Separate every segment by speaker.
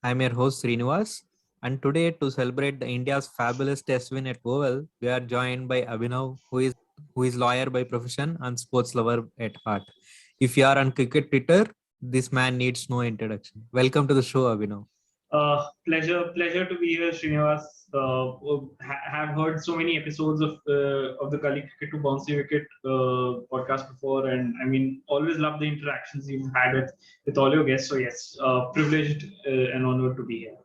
Speaker 1: I'm your host Srinivas, and today to celebrate the India's fabulous test win at Oval, we are joined by Abhinav, who is lawyer by profession and sports lover at heart. If you are on cricket Twitter, this man needs no introduction. Welcome to the show, Abhinav.
Speaker 2: Pleasure to be here, Srinivas. Have heard so many episodes of the Gully Cricket to Bouncy Wicket podcast before, and I mean, always love the interactions you've had with all your guests. So yes, privileged and honored to be here.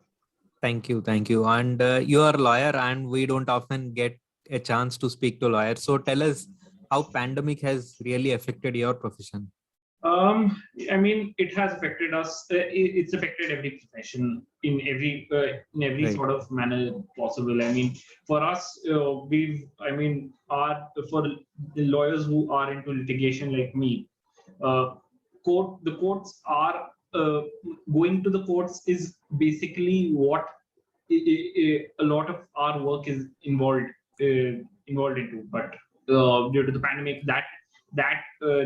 Speaker 1: Thank you. And you are a lawyer, and we don't often get a chance to speak to lawyers. So tell us how pandemic has really affected your profession.
Speaker 2: I mean, it has affected us. It's affected every profession in every
Speaker 1: Right.
Speaker 2: sort of manner possible. I mean, for us, for the lawyers who are into litigation like me, uh, the courts are going to the courts is basically what a lot of our work is involved into. But due to the pandemic, that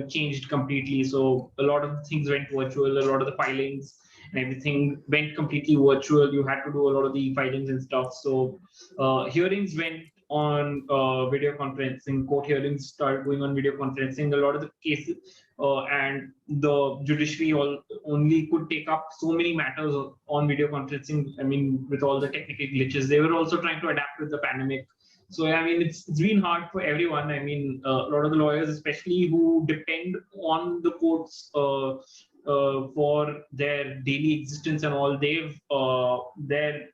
Speaker 2: changed completely. So a lot of things went virtual. A lot of the filings and everything went completely virtual. You had to do a lot of the filings and stuff. So hearings went on video conferencing. Court hearings started going on video conferencing. A lot of the cases and the judiciary only could take up so many matters on video conferencing. I mean, with all the technical glitches, they were also trying to adapt with the pandemic. So I mean, it's been hard for everyone. I mean, a lot of the lawyers, especially who depend on the courts for their daily existence and all, their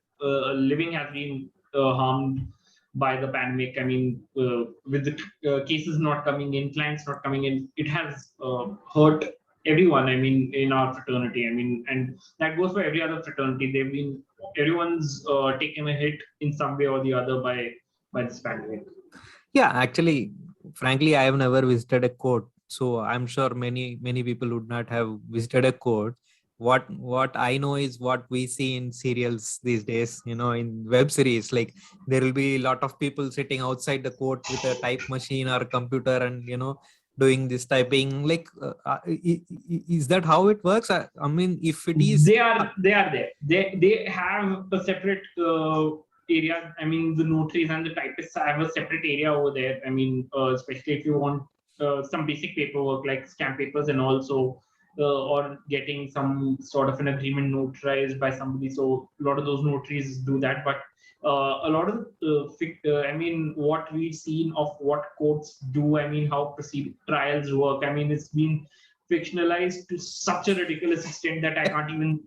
Speaker 2: living has been harmed by the pandemic. I mean, with the cases not coming in, clients not coming in, it has hurt everyone. I mean, in our fraternity. I mean, and that goes for every other fraternity. Everyone's taken a hit in some way or the other by this pandemic.
Speaker 1: Yeah, actually, frankly, I have never visited a court, so I'm sure many people would not have visited a court. What I know is what we see in serials these days, in web series. Like there will be a lot of people sitting outside the court with a type machine or a computer, and doing this typing. Like, is that how it works? I mean, if it is,
Speaker 2: They are there. They have a separate area. I mean, the notaries and the typists have a separate area over there. I mean, especially if you want some basic paperwork like stamp papers and also or getting some sort of an agreement notarized by somebody. So a lot of those notaries do that. But a lot of I mean, what we've seen of what courts do. I mean, how trials work. I mean, it's been fictionalized to such a ridiculous extent that I can't even.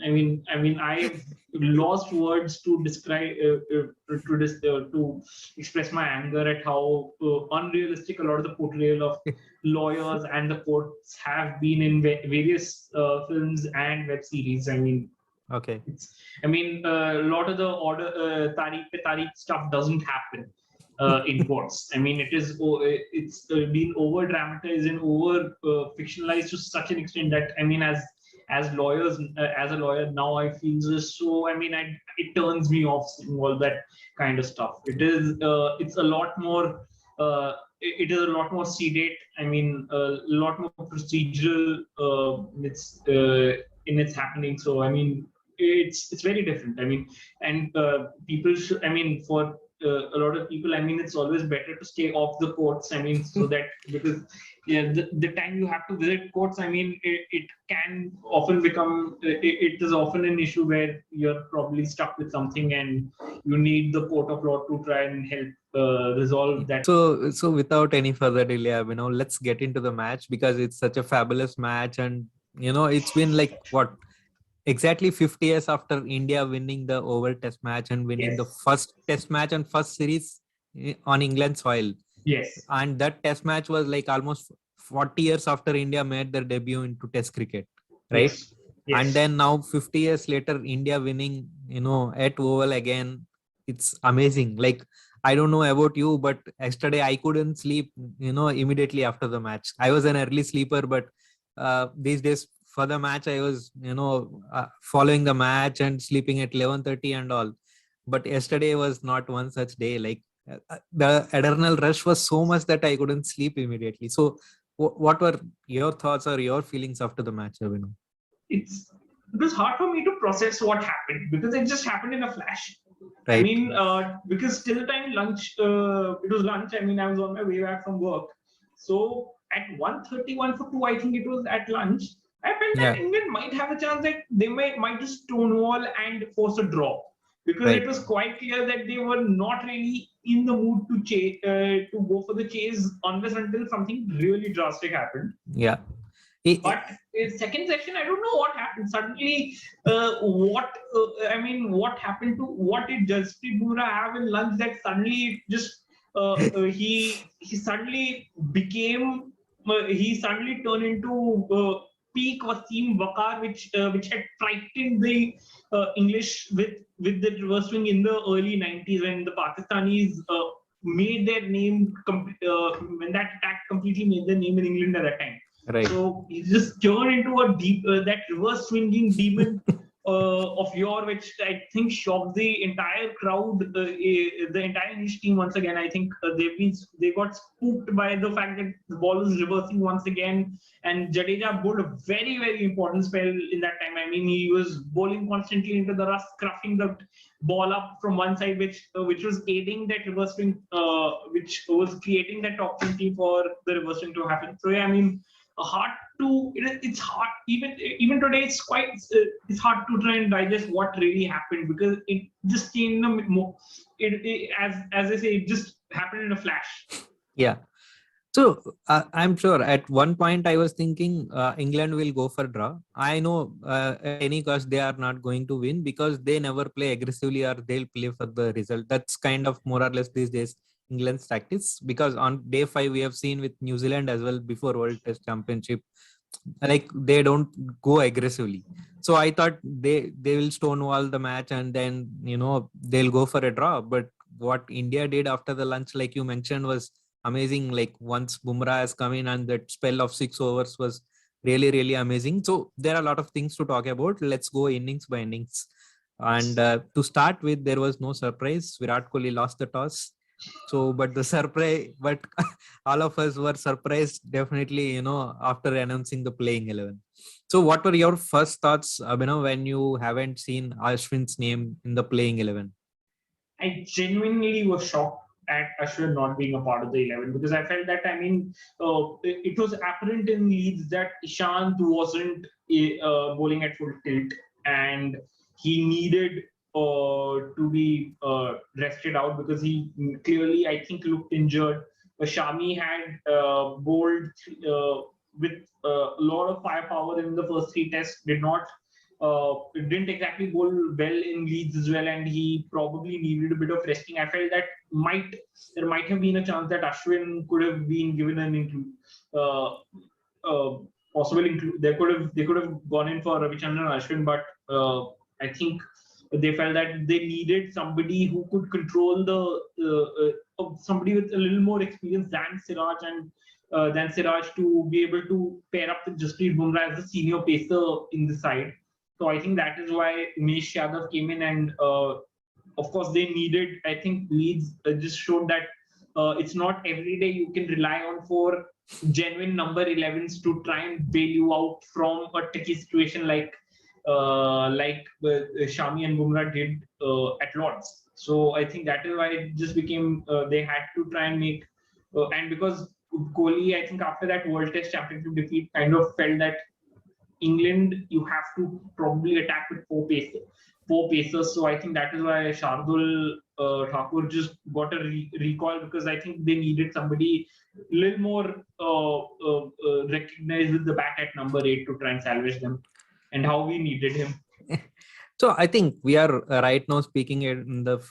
Speaker 2: I've lost words to describe to express my anger at how unrealistic a lot of the portrayal of lawyers and the courts have been in various films and web series. I mean,
Speaker 1: okay.
Speaker 2: A lot of the order tariq pe tariq stuff doesn't happen in courts. I mean, it's been over dramatized and over fictionalized to such an extent that I mean, as lawyers, as a lawyer now, I feel this. So I mean, it turns me off seeing all that kind of stuff. It's a lot more. It is a lot more sedate. I mean, a lot more procedural. In its happening. So I mean, it's very different. I mean, and people should. I mean, for a lot of people, I mean, it's always better to stay off the courts. I mean, so that because the time you have to visit courts, I mean, it can often become. It is often an issue where you're probably stuck with something and you need the court of law to try and help resolve that.
Speaker 1: So without any further delay, let's get into the match because it's such a fabulous match, and it's been like what exactly 50 years after India winning the Oval Test match and winning the
Speaker 2: Yes.
Speaker 1: first Test match and first series on England soil.
Speaker 2: Yes.
Speaker 1: And that Test match was like almost 40 years after India made their debut into Test cricket, right?
Speaker 2: Yes. Yes.
Speaker 1: And then now 50 years later, India winning, at Oval again. It's amazing. Like, I don't know about you, but yesterday I couldn't sleep, immediately after the match. I was an early sleeper, but these days for the match, I was, following the match and sleeping at 11:30 and all. But yesterday was not one such day. Like the adrenal rush was so much that I couldn't sleep immediately. So what were your thoughts or your feelings after the match, Abhinav?
Speaker 2: It's it was hard for me to process what happened because it just happened in a flash. I
Speaker 1: Right.
Speaker 2: mean, because till the time lunch, it was lunch. I mean, I was on my way back from work. So at 1:31 for 2, I think it was at lunch. I felt that
Speaker 1: Yeah.
Speaker 2: England might have a chance that they might just stonewall and force a draw because it
Speaker 1: Right.
Speaker 2: was quite clear that they were not really in the mood to go for the chase unless until something really drastic happened.
Speaker 1: Yeah. I-
Speaker 2: But in second section, I don't know what happened. Suddenly, what happened to what did Jasprit Bumrah have in lunch that suddenly it just he suddenly became he suddenly turned into peak Wasim Wakar, which had frightened the English with the reverse swing in the early 90s when the Pakistanis made their name when that attack completely made their name in England at that time.
Speaker 1: right.
Speaker 2: So he just turned into a deep that reverse swinging demon of yore, which I think shocked the entire crowd, the entire English team once again. I think they got spooked by the fact that the ball was reversing once again, and Jadeja bowled a very important spell in that time. I mean, he was bowling constantly into the rust, scruffing the ball up from one side, which was aiding that reverse swing, which was creating that opportunity for the reverse swing to happen. So yeah, I mean hard to it's hard even today it's hard to try and digest what really happened because it just changed as I say it just happened in a flash.
Speaker 1: Yeah. So I'm sure at one point I was thinking England will go for draw. I know at any cost they are not going to win because they never play aggressively or they'll play for the result. That's kind of more or less these days England's tactics, because on day 5 we have seen with New Zealand as well before World Test Championship, like they don't go aggressively. So I thought they will stonewall the match and then they'll go for a draw. But what India did after the lunch, like you mentioned, was amazing. Like once Bumrah has come in and that spell of 6 overs was really amazing. So there are a lot of things to talk about. Let's go innings by innings. And to start with, there was no surprise. Virat Kohli lost the toss. So, but the surprise, but all of us were surprised, definitely, after announcing the playing 11. So, what were your first thoughts, Abhinav, when you haven't seen Ashwin's name in the playing 11?
Speaker 2: I genuinely was shocked at Ashwin not being a part of the 11 because I felt that I mean it was apparent in Leeds that Ishant wasn't bowling at full tilt and he needed to be rested out because he clearly I think looked injured. Shami had bowled with a lot of firepower in the first 3 tests, didn't exactly bowl well in Leeds as well, and he probably needed a bit of resting. I felt that there might have been a chance that Ashwin could have been given an uh, possible include. They could have gone in for Ravichandran and Ashwin, but I think they felt that they needed somebody who could control somebody with a little more experience than Siraj to be able to pair up with Jasprit Bumrah as the senior pacer in the side. So I think that is why Umeshyadav came in, and of course they needed. I think Leeds just showed that it's not every day you can rely on for genuine number 11s to try and bail you out from a tricky situation like Shami and Bumrah did at Lords. So I think that is why it just became they had to try and make and because Kohli, I think after that World Test Championship defeat, kind of felt that England, you have to probably attack with four pacers. So I think that is why Shardul Thakur just got a recall because I think they needed somebody a little more recognized with the bat at number 8 to try and salvage them, and how we needed him.
Speaker 1: So I think we are right now speaking in the,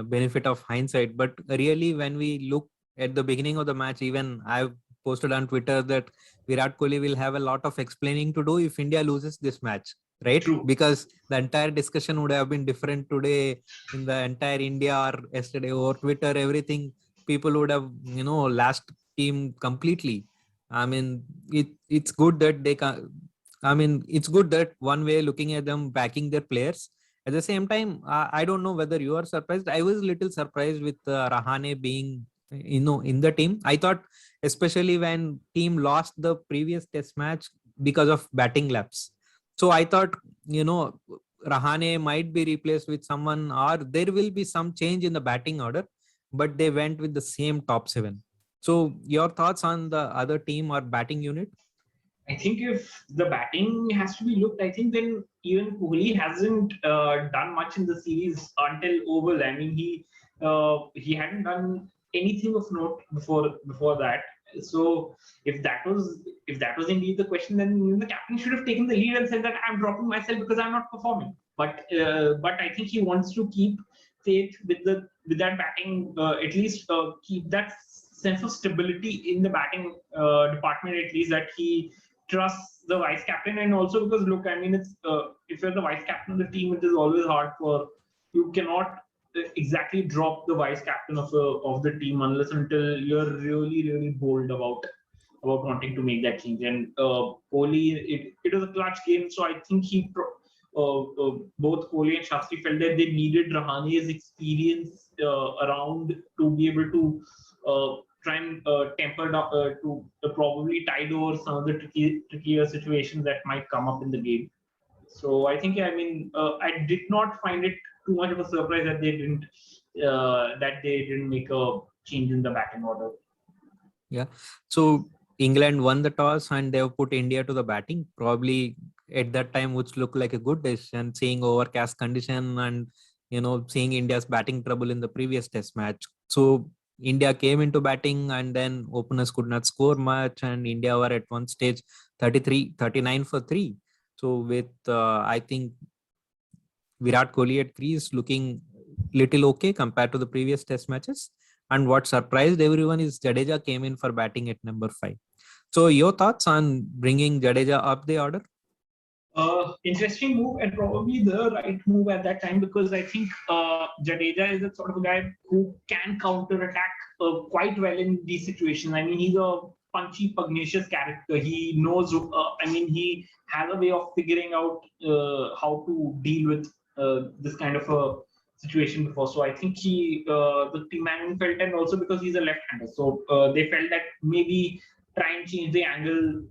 Speaker 1: benefit of hindsight. But really, when we look at the beginning of the match, even I've posted on Twitter that Virat Kohli will have a lot of explaining to do if India loses this match, right?
Speaker 2: True.
Speaker 1: Because the entire discussion would have been different today in the entire India or yesterday or Twitter, everything. People would have, last team completely. I mean, it's good that they can. It's good that one way looking at them backing their players. At the same time, I don't know whether you are surprised. I was a little surprised with Rahane being, in the team. I thought, especially when team lost the previous test match because of batting laps. So I thought, Rahane might be replaced with someone, or there will be some change in the batting order, but they went with the same top seven. So your thoughts on the other team or batting unit?
Speaker 2: I think if the batting has to be looked, I think then even Kohli hasn't done much in the series until Oval. I mean, he hadn't done anything of note before that. So if that was indeed the question, then the captain should have taken the lead and said that I'm dropping myself because I'm not performing. But I think he wants to keep faith with that batting, at least keep that sense of stability in the batting department, at least, that he trusts the vice captain. And also because, look, I mean, it's if you're the vice captain of the team, it is always hard for, you cannot exactly drop the vice captain of the team unless until you're really bold about wanting to make that change. And Kohli, it was a clutch game, so I think both Kohli and Shastri felt that they needed Rahane's experience around to be able to try and temper down, to probably tide over some of the trickier situations that might come up in the game. So I think, I mean, I did not find it too much of a surprise that they didn't make a change in the batting order.
Speaker 1: Yeah. So England won the toss and they have put India to the batting. Probably at that time, which looked like a good decision, seeing overcast condition and seeing India's batting trouble in the previous Test match. So India came into batting and then openers could not score much, and India were at one stage 39 for 3. So with I think Virat Kohli at crease looking little okay compared to the previous Test matches. And what surprised everyone is Jadeja came in for batting at number 5. So your thoughts on bringing Jadeja up the order?
Speaker 2: Interesting move, and probably the right move at that time, because I think Jadeja is a sort of a guy who can counter attack quite well in these situations. I mean, he's a punchy, pugnacious character. He knows, I mean, he has a way of figuring out how to deal with this kind of a situation before. So I think the team management felt, and also because he's a left-hander, so they felt that maybe try and change the angle,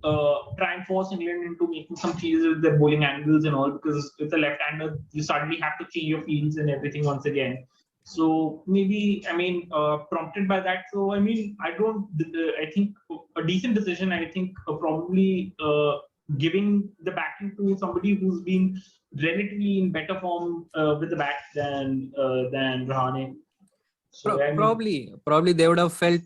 Speaker 2: try and force England into making some changes with their bowling angles and all, because with a left-hander, you suddenly have to change your fields and everything once again. So maybe, I mean, prompted by that. So, I mean, I think a decent decision, I think probably giving the batting to somebody who's been relatively in better form with the bat than Rahane. So, I mean,
Speaker 1: probably they would have felt,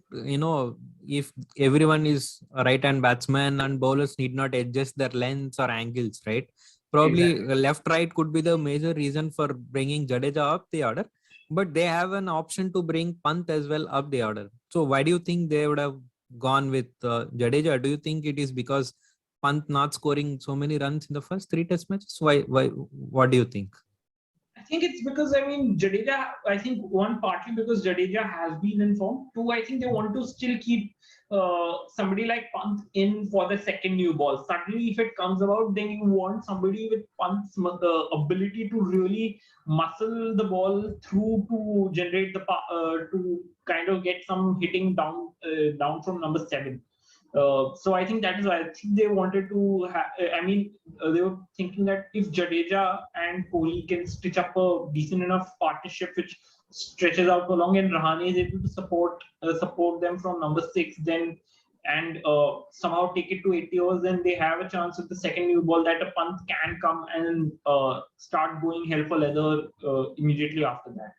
Speaker 1: if everyone is a right-hand batsman and bowlers need not adjust their lengths or angles, right? Probably
Speaker 2: exactly.
Speaker 1: left-right could be the major reason for bringing Jadeja up the order, but they have an option to bring Pant as well up the order. So why do you think they would have gone with Jadeja? Do you think it is because Pant not scoring so many runs in the first 3 Test matches? Why? What do you think?
Speaker 2: I think it's because, I mean, Jadeja, I think one partly because Jadeja has been in form. Two, I think they want to still keep somebody like Pant in for the second new ball. Suddenly, if it comes about, then you want somebody with Pant's ability to really muscle the ball through to generate to kind of get some hitting down from number 7. So I think that is why I think they wanted to. I mean, they were thinking that if Jadeja and Kohli can stitch up a decent enough partnership which stretches out for long, and Rahane is able to support them from number 6, then and somehow take it to 80 overs, then they have a chance with the second new ball that a Pant can come and start going hell for leather immediately after that.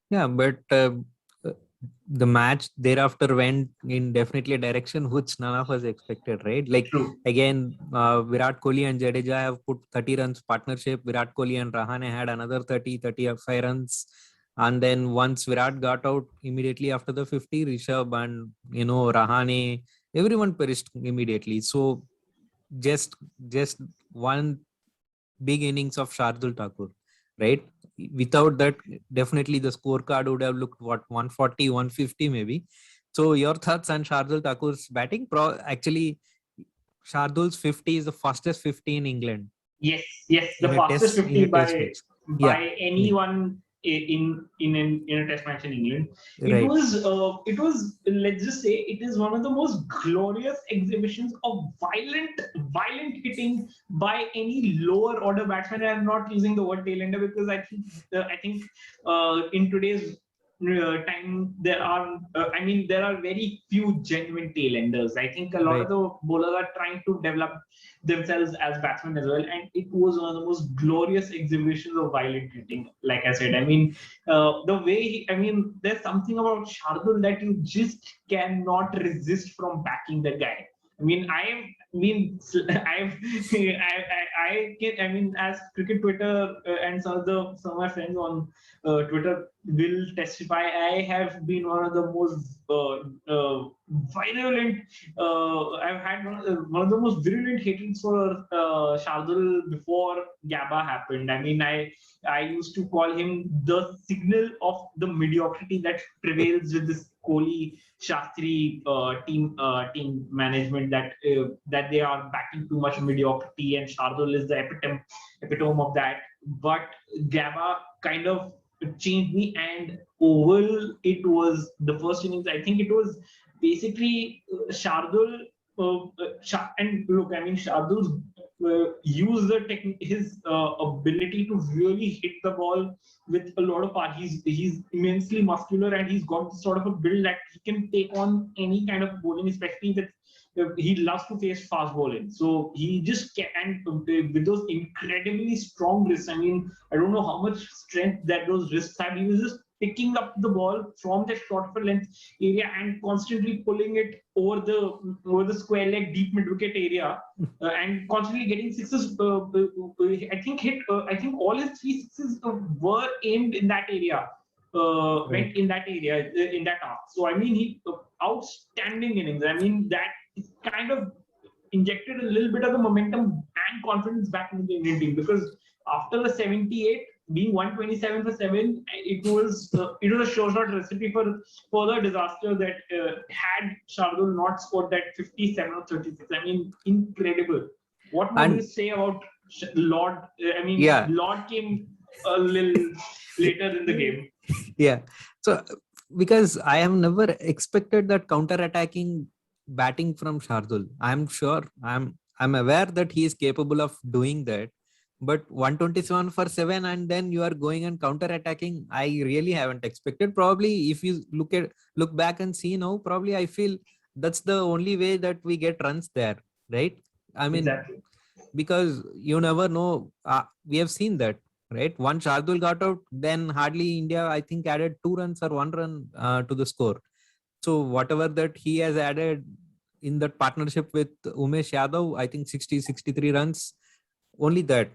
Speaker 1: Yeah, but the match thereafter went in definitely a direction which none of us expected, right? Like,
Speaker 2: True.
Speaker 1: again, Virat Kohli and Jadeja have put 30 runs partnership. Virat Kohli and Rahane had another 35 runs. And then once Virat got out, immediately after the 50, Rishabh and, Rahane, everyone perished immediately. So just one big innings of Shardul Thakur, right? Without that, definitely the scorecard would have looked 140, 150 maybe. So your thoughts on Shardul Thakur's batting? Actually, Shardul's 50 is the fastest 50 in England
Speaker 2: Yes, the
Speaker 1: in a
Speaker 2: fastest
Speaker 1: test
Speaker 2: 50
Speaker 1: match.
Speaker 2: by
Speaker 1: Yeah,
Speaker 2: anyone in a test match in England.
Speaker 1: Right.
Speaker 2: It was let's just say it is one of the most glorious exhibitions of violent hitting by any lower order batsman. I'm not using the word tailender because I think in today's time there are there are very few genuine tailenders. I think a lot of
Speaker 1: Right.
Speaker 2: the bowlers are trying to develop themselves as batsmen as well, and it was one of the most glorious exhibitions of violent hitting. Like I said, the way there's something about Shardul that you just cannot resist from backing the guy. As cricket Twitter and some of my friends on Twitter will testify, I have been one of the most virulent. I've had one of the most virulent hatings for Shardul before Gabba happened. I used to call him the signal of the mediocrity that prevails with this Kohli Shastri team management, that they are backing too much mediocrity, and Shardul is the epitome of that. But Gabba kind of changed me, and Oval, it was the first innings. I think it was basically Shardul. And look, Shardul's use his ability to really hit the ball with a lot of power. He's immensely muscular, and he's got sort of a build that he can take on any kind of bowling, especially with he loves to face fast bowling. So he just can, and with those incredibly strong wrists. I don't know how much strength that those wrists have. He was just picking up the ball from that short of a length area and constantly pulling it over the square leg deep mid wicket area, and constantly getting sixes. I think all his three sixes were aimed in that area. Went in that area, in that arc. So he outstanding innings. That kind of injected a little bit of the momentum and confidence back into the Indian team, because after the 78 being 127 for 7, it was a sure shot recipe for further disaster that had Shardul not scored that 57 or 36. Incredible. What more do you say about Lord? Lord came a little later in the game.
Speaker 1: Yeah. So because I have never expected that counter-attacking batting from Shardul. I'm sure, I'm aware that he is capable of doing that. But 127 for 7, and then you are going and counter-attacking. I really haven't expected. Probably if you look back and see now, probably I feel that's the only way that we get runs there, right?
Speaker 2: Exactly.
Speaker 1: Because you never know. We have seen that, right? Once Shardul got out, then hardly India, I think, added 2 runs or 1 run to the score. So whatever that he has added in that partnership with Umeshyadav, I think 63 runs. Only that.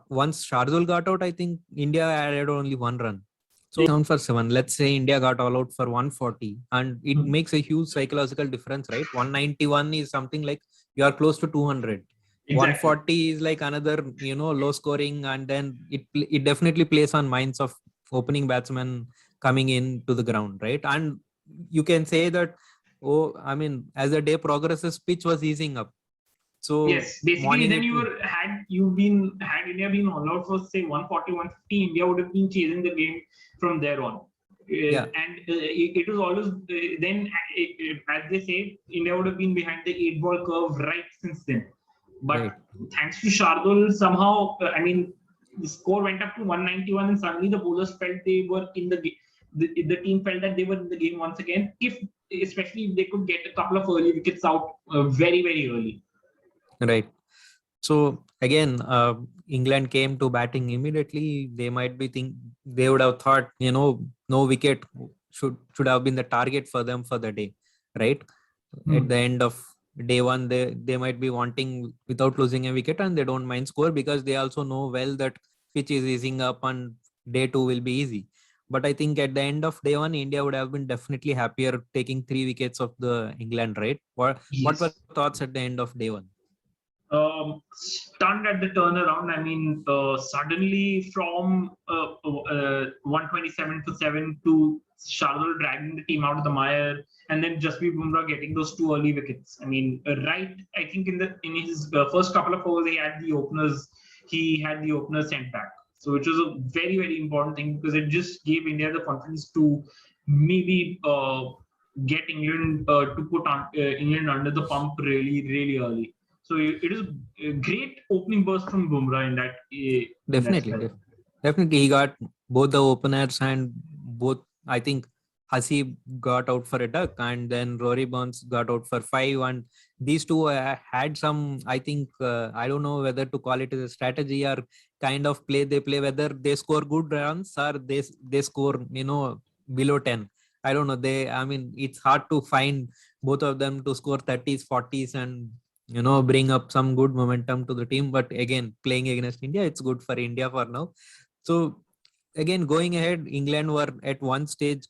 Speaker 1: Once Shardul got out, I think India added only 1 run. So 7 for 7. Let's say India got all out for 140, and it makes a huge psychological difference, right? 191 is something like you are close to 200. Exactly. 140 is like another, low scoring, and then it definitely plays on minds of opening batsmen coming into the ground, right? And you can say that, as the day progresses, pitch was easing up. So
Speaker 2: yes, basically, then had India been all out for say 140, 150, India would have been chasing the game from there on. And it was always then, as they say, India would have been behind the 8-ball curve right since then. But thanks to Shardul, somehow, the score went up to 191, and suddenly the bowlers felt they were in the game. The team felt that they were in the game once again, especially if they could get a couple of early wickets out very, very early.
Speaker 1: Right. So again, England came to batting immediately. They might be they would have thought, no wicket should have been the target for them for the day, right? At the end of day 1, they might be wanting without losing a wicket, and they don't mind score because they also know well that pitch is easing up and day 2 will be easy. But I think at the end of day 1, India would have been definitely happier taking 3 wickets of the England, right? What were thoughts at the end of day 1?
Speaker 2: Stunned at the turnaround. Suddenly from 127 for 7 to Shardul dragging the team out of the mire, and then Jasprit Bumrah getting those 2 early wickets. I think in his first couple of overs, he had the openers sent back. So which was a very, very important thing, because it just gave India the confidence to maybe get England to put England under the pump really, really early. So it is a great opening burst from Bumrah in that
Speaker 1: Definitely,
Speaker 2: spell.
Speaker 1: definitely. He got both the openers and both. I think Hasib got out for a duck, and then Rory Burns got out for 5. And these two had some. I think I don't know whether to call it as a strategy or kind of play they play. Whether they score good runs or they score below 10. I don't know. I mean, it's hard to find both of them to score 30s, 40s, and bring up some good momentum to the team. But again, playing against India, it's good for India for now. So again, going ahead, England were at one stage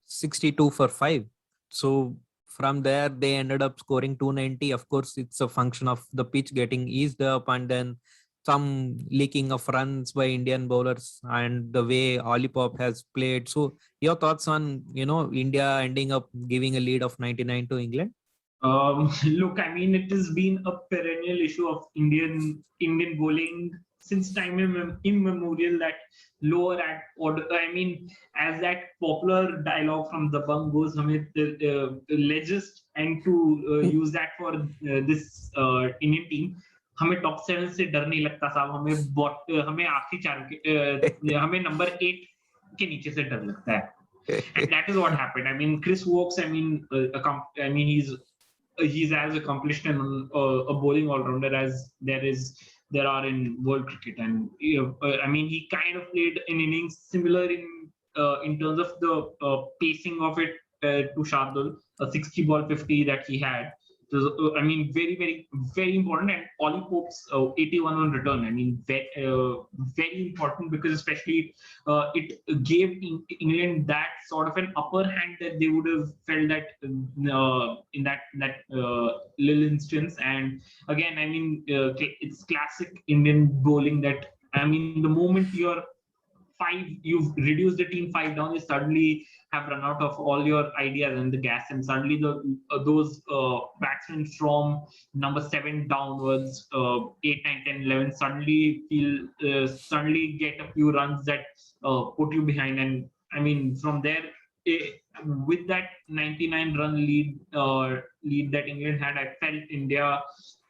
Speaker 1: 62 for 5. So from there they ended up scoring 290. Of course, it's a function of the pitch getting eased up, and then some leaking of runs by Indian bowlers and the way Olipop has played. So your thoughts on India ending up giving a lead of 99 to England?
Speaker 2: Look, I mean, it has been a perennial issue of Indian bowling since time immemorial, that lower at order. I mean, as that popular dialogue from the bunk goes, Hamid, legist, and to use that for this Indian team, हमें top 7 से डर नहीं लगता साहब, हमें आखिरी 4 के हमें नंबर 8 के नीचे से डर लगता है. And that is what happened. I mean, Chris Wokes, I mean, he's as accomplished and a bowling all-rounder as there are in world cricket. And I mean, he kind of played an innings similar in terms of the pacing of it to Shardul, a 60 ball 50 that he had. So, I mean, very, very, very important. And Ollie Pope's 81 on return. I mean, very important, because especially it gave England that sort of an upper hand that they would have felt that in that little instance. And again, I mean, it's classic Indian bowling that, I mean, the moment you've reduced the team 5 down, you suddenly have run out of all your ideas and the gas, and suddenly those batsmen from number 7 downwards, 8, 9, 10, 11, suddenly get a few runs that put you behind. And I mean, from there, eh, with that 99 run lead that England had, I felt India,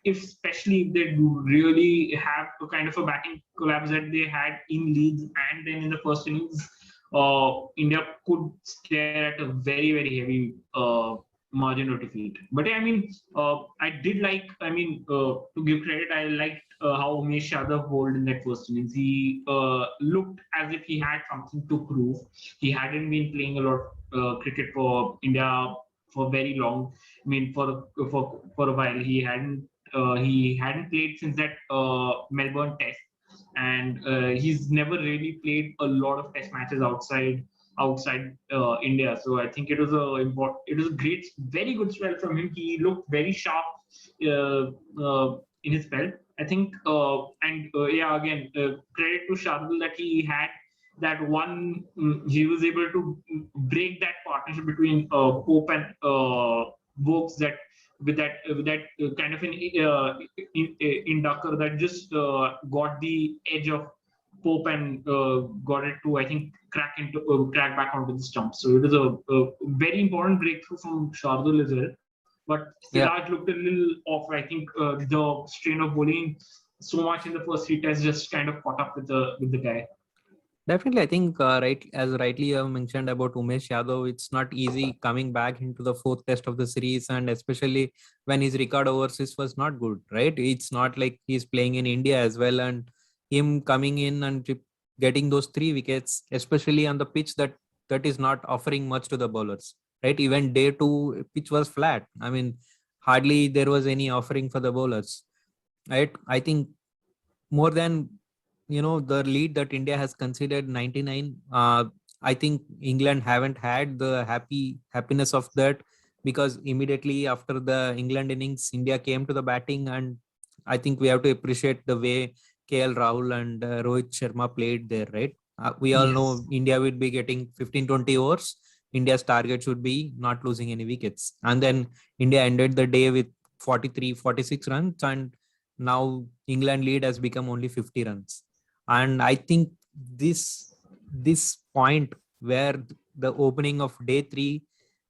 Speaker 2: especially if they do really have a kind of a batting collapse that they had in Leeds and then in the first innings, India could stare at a very, very heavy margin of defeat. But I mean, I did like, I mean, to give credit, I liked how Umeshyadav bowled in that first innings. He looked as if he had something to prove. He hadn't been playing a lot of cricket for India for very long. I mean, for a while, he hadn't played since that Melbourne Test, and he's never really played a lot of Test matches outside India. So I think it was a great, very good spell from him. He looked very sharp in his spell, I think. And yeah, again, credit to Shardul that he had that one. He was able to break that partnership between Pope and Vokes, that with that kind of an inducker that just got the edge of Pope and got it to, I think, crack back onto the stump. So it was a very important breakthrough from Shardul as well. But
Speaker 1: Yeah.
Speaker 2: Siraj looked a little off. I think the strain of bowling so much in the first 3 tests just kind of caught up with the guy.
Speaker 1: Definitely, I think as rightly you have mentioned about Umesh Yadav, it's not easy coming back into the 4th test of the series, and especially when his record overseas was not good, right? It's not like he's playing in India as well, and him coming in and getting those 3 wickets, especially on the pitch that is not offering much to the bowlers, right? Even day 2 pitch was flat. I mean, hardly there was any offering for the bowlers, right? I think more than the lead that India has considered 99. I think England haven't had the happiness of that, because immediately after the England innings, India came to the batting, and I think we have to appreciate the way KL Rahul and Rohit Sharma played there, right? We all know
Speaker 2: Yes.
Speaker 1: India will be getting 15-20 overs. India's target should be not losing any wickets, and then India ended the day with 43-46 runs, and now England lead has become only 50 runs. And I think this point where the opening of day 3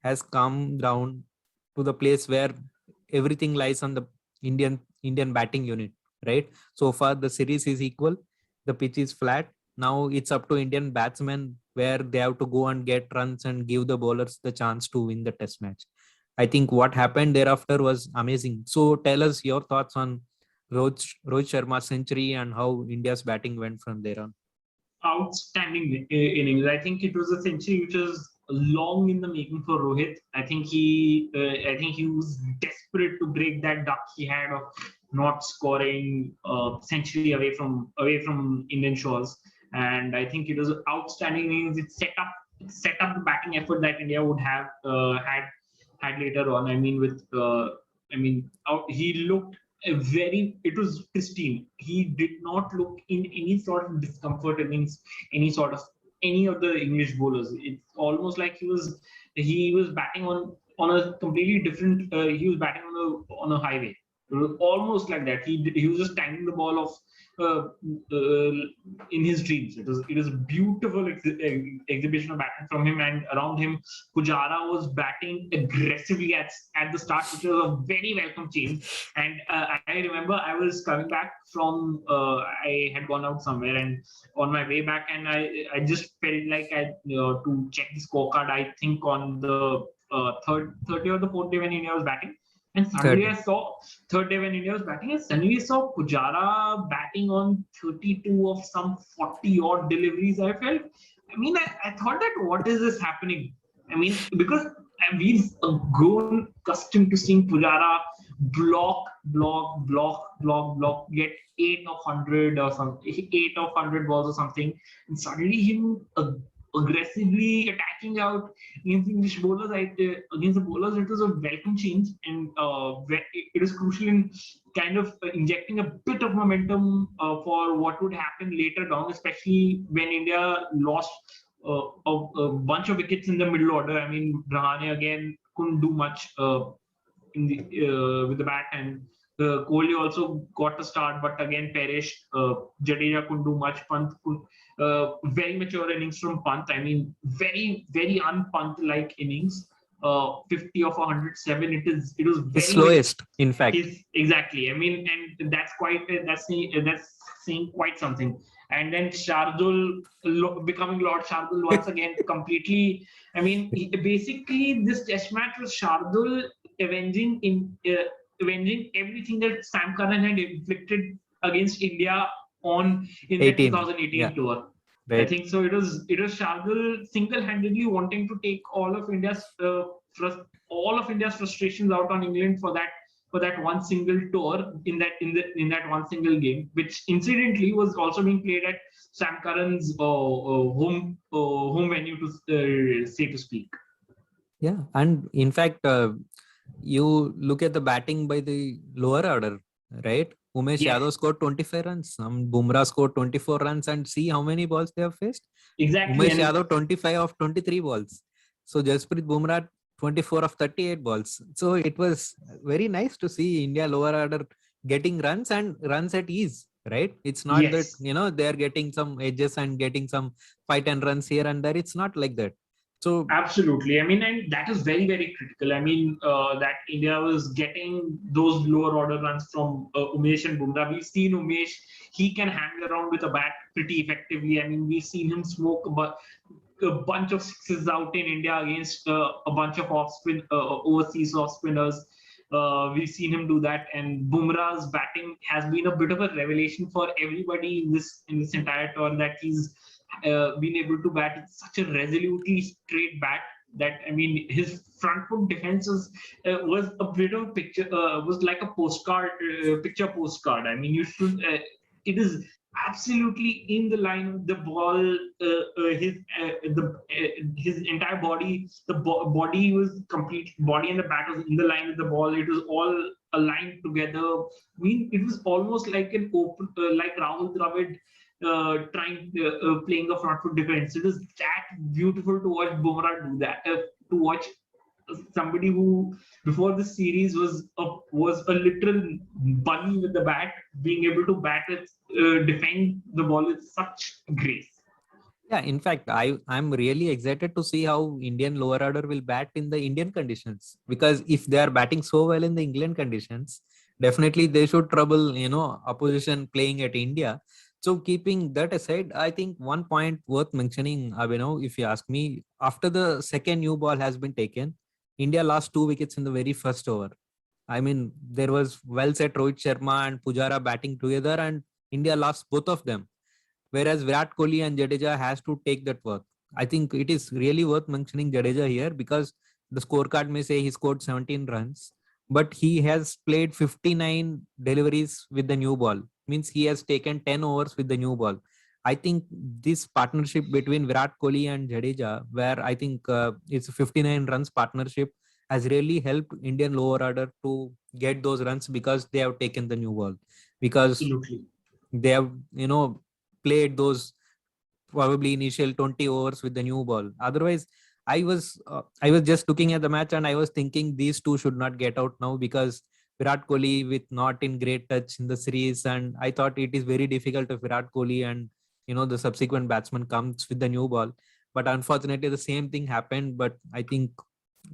Speaker 1: has come down to the place where everything lies on the Indian batting unit, right? So far the series is equal, the pitch is flat. Now it's up to Indian batsmen where they have to go and get runs and give the bowlers the chance to win the test match. I think what happened thereafter was amazing. So tell us your thoughts on Rohit Sharma's century and how India's batting went from there on.
Speaker 2: Outstanding innings. I think it was a century which was long in the making for Rohit. I think he was desperate to break that duck he had of not scoring century away from Indian shores. And I think it was outstanding innings. It set up the batting effort that India would have had later on. I mean, he looked it was pristine. He did not look in any sort of discomfort against any of the English bowlers. It's almost like he was batting on a completely different. He was batting on a highway. It was almost like that. He was just tangling the ball of in his dreams. It was a beautiful exhibition of batting from him, and around him, Pujara was batting aggressively at the start, which was a very welcome change. And I remember I was coming back from I had gone out somewhere, and on my way back, and I just felt like I to check the scorecard. I think on the third day or the fourth day when India was batting. And suddenly I saw third day when India was batting, and suddenly I saw Pujara batting on 32 of some 40 odd deliveries. I thought that what is this happening? I mean, because we've grown accustomed to seeing Pujara block, get 8 of 100 or something, 8 of 100 balls or something, and suddenly him aggressively attacking out against English bowlers. Against the bowlers, it was a welcome change, and it is crucial in kind of injecting a bit of momentum for what would happen later down, especially when India lost a bunch of wickets in the middle order. I mean, Rahane again couldn't do much with the bat, and Kohli also got a start, but again perished. Jadeja couldn't do much. Pant very mature innings from Pant. I mean, very very un-Pant-like innings. 50 of 107. It was very,
Speaker 1: his slowest, in fact.
Speaker 2: Exactly. I mean, and that's saying quite something. And then Shardul becoming Lord Shardul once again, completely. I mean, basically this test match was Shardul avenging everything that Sam Curran had inflicted against India in the 2018 tour. Right. I think so. It was Shardul single-handedly wanting to take all of India's frustrations out on England for that one single tour in that one single game, which incidentally was also being played at Sam Curran's home venue, to say to speak.
Speaker 1: Yeah, and in fact, you look at the batting by the lower order, right? Umeshyadav scored 25 runs. Bumrah scored 24 runs, and see how many balls they have faced.
Speaker 2: Exactly.
Speaker 1: Umeshyadav 25 of 23 balls. So Jasprit Bumrah 24 of 38 balls. So it was very nice to see India lower order getting runs and runs at ease, right? It's not that they're getting some edges and getting some 5-10 runs here and there. It's not like that. So
Speaker 2: absolutely. I mean, and that is very, very critical. I mean, that India was getting those lower order runs from Umesh and Bumrah. We've seen Umesh; he can hang around with a bat pretty effectively. I mean, we've seen him smoke a bunch of sixes out in India against a bunch of overseas off spinners. We've seen him do that, and Bumrah's batting has been a bit of a revelation for everybody in this entire tour, that he's been able to bat with such a resolutely straight bat that, I mean, his front foot defense was a bit of a picture, was like a picture postcard. I mean, it is absolutely in the line of the ball. His entire body, body was complete. Body and the bat was in the line with the ball. It was all aligned together. I mean, it was almost like an open, like Rahul Dravid playing a front foot defense. It was that beautiful to watch Bumrah do that. To watch somebody who before the series was a literal bunny with the bat, being able to defend the ball with such grace.
Speaker 1: Yeah, in fact, I'm really excited to see how Indian lower order will bat in the Indian conditions, because if they are batting so well in the England conditions, definitely they should trouble opposition playing at India. So keeping that aside, I think one point worth mentioning, Abhinav, if you ask me, after the second new ball has been taken, India lost 2 wickets in the very first over. I mean, there was well set Rohit Sharma and Pujara batting together, and India lost both of them, whereas Virat Kohli and Jadeja has to take that work. I think it is really worth mentioning Jadeja here, because the scorecard may say he scored 17 runs, but he has played 59 deliveries with the new ball. Means he has taken 10 overs with the new ball. I think this partnership between Virat Kohli and Jadeja, where I think it's a 59 runs partnership, has really helped Indian lower order to get those runs, because they have taken the new ball. Because
Speaker 2: Absolutely.
Speaker 1: they have played those probably initial 20 overs with the new ball. Otherwise, I was just looking at the match and I was thinking these two should not get out now, because Virat Kohli with not in great touch in the series, and I thought it is very difficult if Virat Kohli and the subsequent batsman comes with the new ball. But unfortunately, the same thing happened. But I think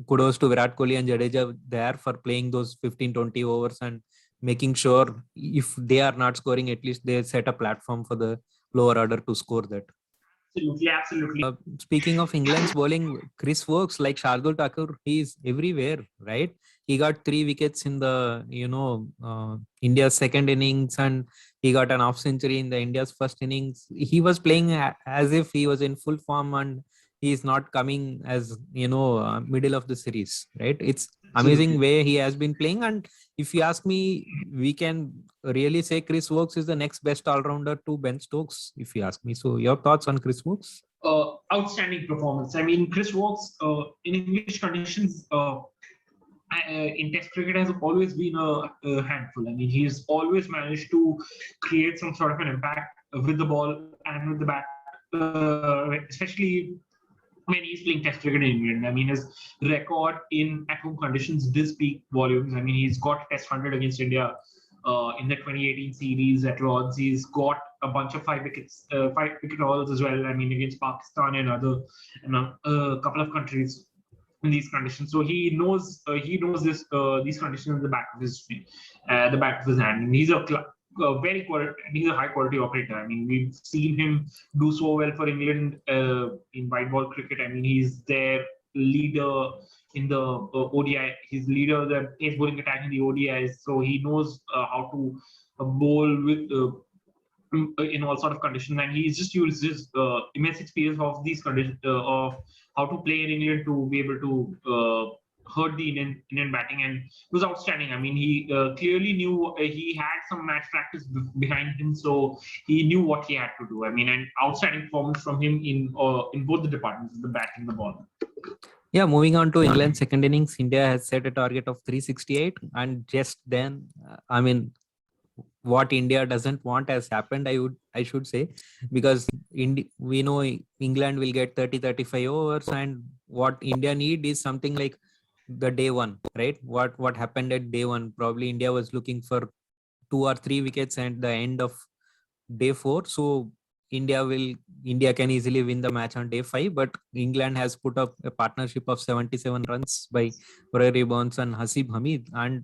Speaker 1: kudos to Virat Kohli and Jadeja there for playing those 15-20 overs and making sure if they are not scoring, at least they set a platform for the lower order to score that.
Speaker 2: Absolutely, absolutely.
Speaker 1: Speaking of England's bowling, Chris Wokes, like Shardul Thakur, he's everywhere, right? He got 3 wickets in the India's second innings, and he got an half century in the India's first innings. He was playing as if he was in full form, and he is not coming as middle of the series, right? It's amazing
Speaker 2: Absolutely.
Speaker 1: way he has been playing. And if you ask me, we can really say Chris Wokes is the next best all-rounder to Ben Stokes, if you ask me. So your thoughts on Chris Wokes?
Speaker 2: Outstanding performance. I mean, Chris Wokes in English conditions in Test cricket has always been a handful. I mean, he's always managed to create some sort of an impact with the ball and with the bat, especially when he's playing Test cricket in England. I mean, his record in at-home conditions does speak volumes. I mean, he's got Test 100 against India in the 2018 series at Lords. He's got a bunch of 5 wicket hauls as well. I mean, against Pakistan and a couple of countries in these conditions. So he knows these conditions in the back of the back of his hand. And he's he's a high quality operator. I mean, we've seen him do so well for England in white ball cricket. I mean, he's their leader in the ODI. He's leader of the pace bowling attack in the ODIs. So he knows how to bowl with in all sort of conditions, and he's just used his immense experience of these conditions of how to play in England to be able to hurt the Indian batting, and it was outstanding. I mean, he clearly knew he had some match practice behind him, so he knew what he had to do. I mean, an outstanding performance from him in both the departments, the bat and the ball.
Speaker 1: Yeah, moving on to England's second innings, India has set a target of 368, and just then, I mean, what India doesn't want has happened, I should say, because we know England will get 30-35 overs, and what India need is something like the day one, right? What happened at day one? Probably India was looking for 2 or 3 wickets at the end of day 4. So India can easily win the match on day 5, but England has put up a partnership of 77 runs by Rory Burns and Hasib Hamid. And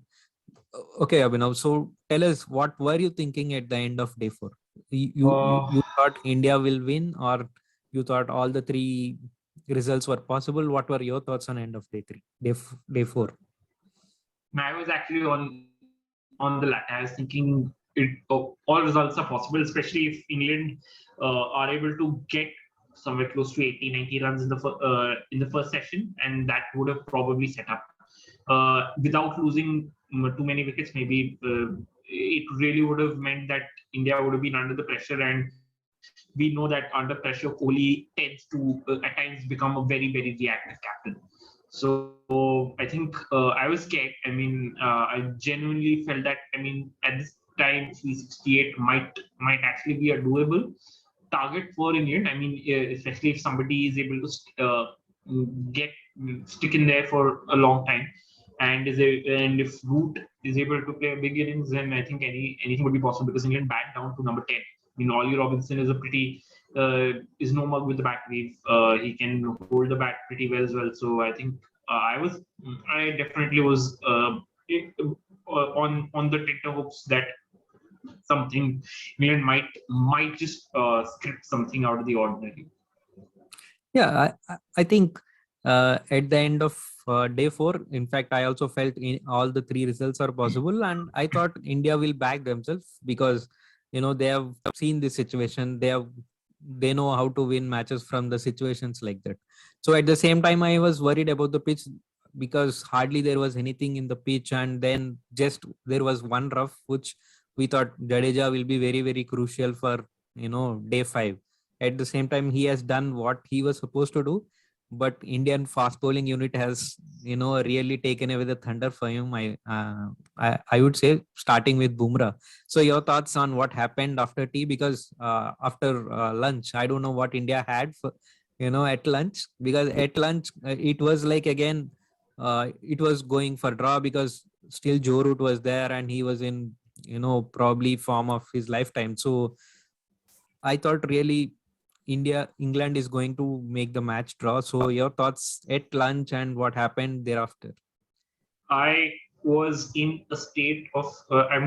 Speaker 1: okay, Abhinav, so tell us, what were you thinking at the end of day 4? You thought India will win, or you thought all the 3 results were possible? What were your thoughts on end of day 3, day 4?
Speaker 2: I was actually on the latter. I was thinking all results are possible, especially if England are able to get somewhere close to 80, 90 runs in the first session, and that would have probably set up without losing too many wickets. Maybe it really would have meant that India would have been under the pressure, and we know that under pressure, Kohli tends to at times become a very, very reactive captain. So I think I was scared. I mean, I genuinely felt that. I mean, at this time, 368 might actually be a doable target for England. I mean, especially if somebody is able to get stick in there for a long time, and if Root is able to play a big innings, then I think anything would be possible, because England back down to number 10. I mean, Ollie Robinson is a pretty is no mug with the bat wave. He can hold the bat pretty well as well. So I think I definitely was on the tender hopes that something England might just script something out of the ordinary.
Speaker 1: Yeah, I think at the end of day 4, in fact, I also felt all the 3 results are possible, and I thought India will back themselves because they have seen this situation. They know how to win matches from the situations like that. So at the same time, I was worried about the pitch because hardly there was anything in the pitch, and then just there was one rough which we thought Jadeja will be very, very crucial for day 5. At the same time, he has done what he was supposed to do, but Indian fast bowling unit has really taken away the thunder for him. I would say, starting with Bumrah. So your thoughts on what happened after tea? Because after lunch, I don't know what India had for at lunch, because at lunch it was like, again, it was going for draw because still Joe Root was there and he was in probably form of his lifetime. So I thought really England is going to make the match draw. So your thoughts at lunch and what happened thereafter?
Speaker 2: I was in a state of, I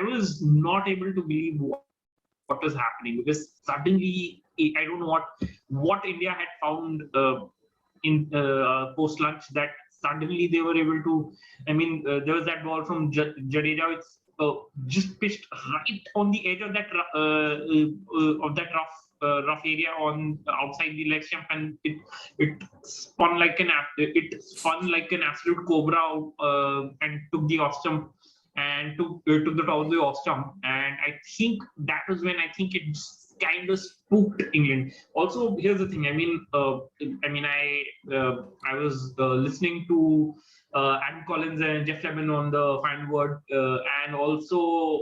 Speaker 2: was not able to believe what was happening, because suddenly, I don't know what India had found in post lunch, that suddenly they were able to. There was that ball from Jadeja, which just pitched right on the edge of that rough area on outside the leg stump, and it spun like an absolute cobra out, and took the off stump, and took the top of the off stump. And I think that was when I think it kind of spooked England. Also, here's the thing. I was listening to Adam Collins and Jeff Lemon on the Final Word, and also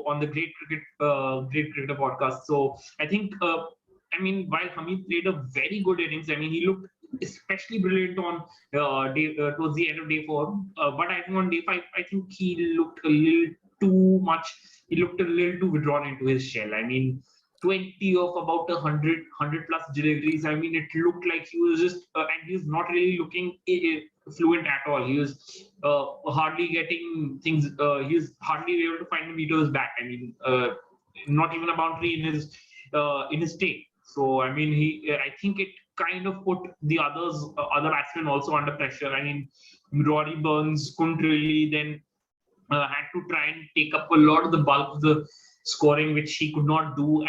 Speaker 2: on the Great Cricketer podcast. So I think, while Hamid played a very good innings, he looked especially brilliant on towards the end of day 4. But I think on day 5, I think he looked a little too much. He looked a little too withdrawn into his shell. 20 of about 100 plus deliveries. It looked like he was just, and he was not really looking fluent at all. He was hardly getting things. He was hardly able to find the meters back. Not even a boundary in his take. So I think it kind of put the other batsmen also under pressure. Rory Burns couldn't really then had to try and take up a lot of the bulk of the scoring, which he could not do,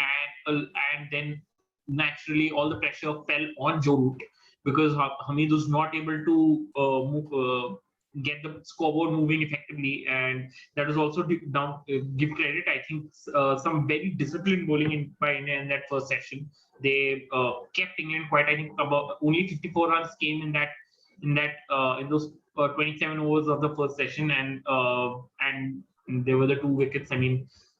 Speaker 2: and then naturally all the pressure fell on Joe Root, because Hamid was not able to get the scoreboard moving effectively, and that is also give credit. I think some very disciplined bowling by India in that first session. They kept England quiet. I think about only 54 runs came in those 27 overs of the first session, and there were the 2 wickets.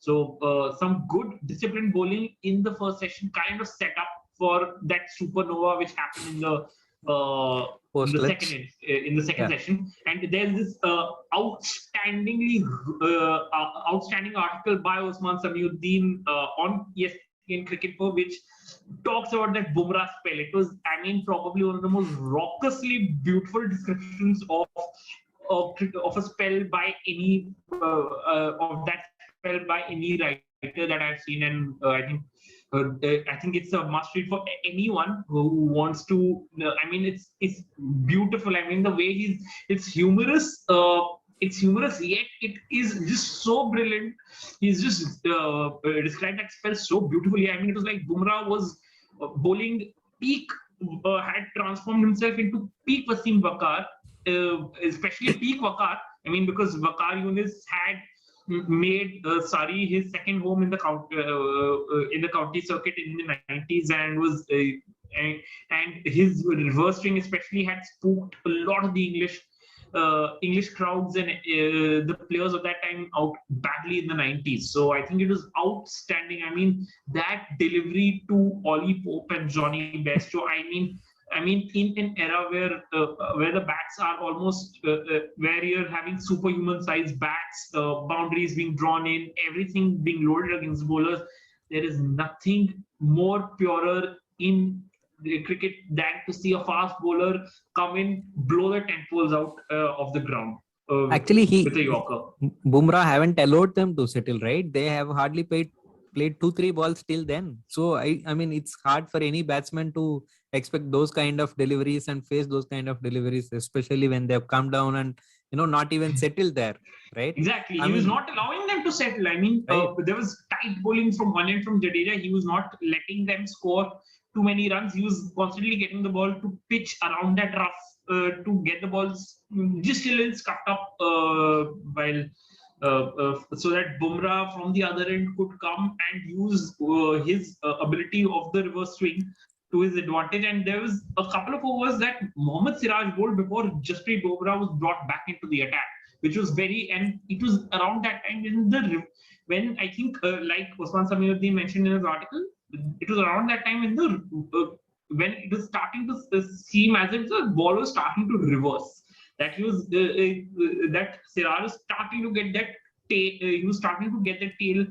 Speaker 2: So some good disciplined bowling in the first session kind of set up for that supernova which happened in the second session. And there's this outstanding article by Osman Samiuddin on ESPN Cricket Pro, which talks about that Bumrah spell. It was, probably one of the most raucously beautiful descriptions of a spell by any writer that I've seen, and I think it's a must read for anyone who wants to. It's beautiful. The way it's humorous. It's humorous, yet it is just so brilliant. He's just described that spell so beautifully. It was like Bumrah was bowling peak, had transformed himself into peak Wasim Waqar, especially peak Waqar. Because Waqar Yunus had made Surrey his second home in the county circuit in the 90s, and was and his reverse swing especially had spooked a lot of the English crowds and the players of that time out badly in the 90s. So I think it was outstanding. That delivery to Ollie Pope and Johnny Bairstow. In an era where the bats are almost where you're having superhuman sized bats, boundaries being drawn in, everything being loaded against bowlers, there is nothing more purer in cricket than to see a fast bowler come in, blow the 10 poles out of the ground
Speaker 1: Actually,
Speaker 2: with a Yorker.
Speaker 1: Bumrah haven't allowed them to settle, right? They have hardly played 2-3 balls till then. So I mean, it's hard for any batsman to expect those kind of deliveries and face those kind of deliveries, especially when they've come down and not even settled there, right?
Speaker 2: Exactly.
Speaker 1: I
Speaker 2: He was
Speaker 1: mean,
Speaker 2: not allowing them to settle. I mean,
Speaker 1: right?
Speaker 2: there was tight bowling from one end from Jadeja. He was not letting them score too many runs. He was constantly getting the ball to pitch around that rough to get the balls just a little scuffed up while so that Bumrah from the other end could come and use his ability of the reverse swing to his advantage. And there was a couple of overs that Mohammad Siraj bowled before Jasprit Bumrah was brought back into the attack, which was and it was around that time when I think like Osman Samiuddin mentioned in his article, it was around that time when it was starting to seem as if the ball was starting to reverse. That that Siraj was starting to get that tail. He was starting to get the tail.